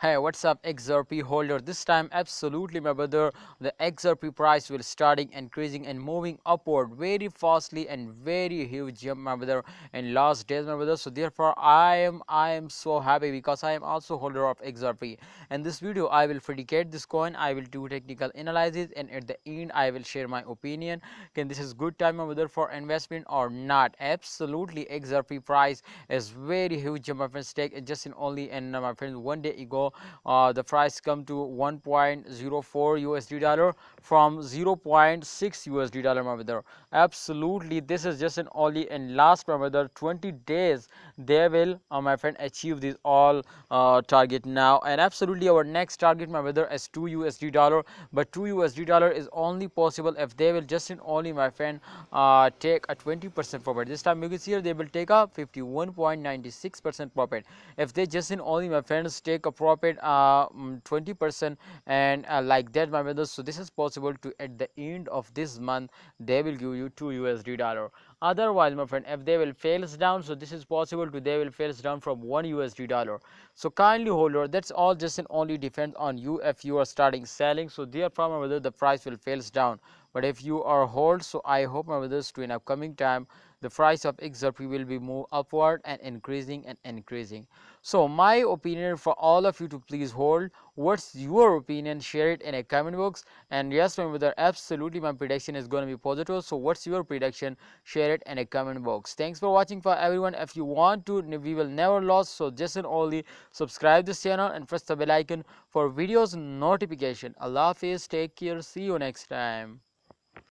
Hey, what's up, XRP holder? This time, absolutely, my brother, the XRP price will starting increasing and moving upward very fastly and very huge jump, my brother, in last days, my brother. So therefore, I am so happy because I am also holder of XRP. In this video, I will predicate this coin. I will do technical analysis, and at the end, I will share my opinion. Can this is good time, my brother, for investment or not? Absolutely, XRP price is very huge, my friends. Take just in only and my friends 1 day ago the price come to 1.04 USD dollar from 0.6 USD dollar, my brother. Absolutely, this is just an only in last, my brother, 20 days they will my friend achieve this all target now. And absolutely our next target, my brother, is 2 USD dollar, but 2 USD dollar is only possible if they will just in only, my friend, take a 20% profit. This time you can see here they will take a 51.96% profit. If they just in only, my friends, take a profit 20%, and like that, my brothers, so this is possible to at the end of this month they will give you 2 USD dollar. Otherwise, my friend, if they will fails down, so this is possible to they will fails down from 1 USD dollar. So kindly holder, that's all just and only depends on you if you are starting selling. So therefore, my brother, the price will fails down. But if you are hold, so I hope, my brothers, to in upcoming time the price of XRP will be move upward and increasing and increasing. So my opinion for all of you to please hold. What's your opinion? Share it in a comment box. And yes, my brother, absolutely my prediction is going to be positive. So what's your prediction? Share it in a comment box. Thanks for watching for everyone. If you want to, we will never lose. So just and only subscribe this channel and press the bell icon for videos notification. Allah Hafiz, take care, see you next time.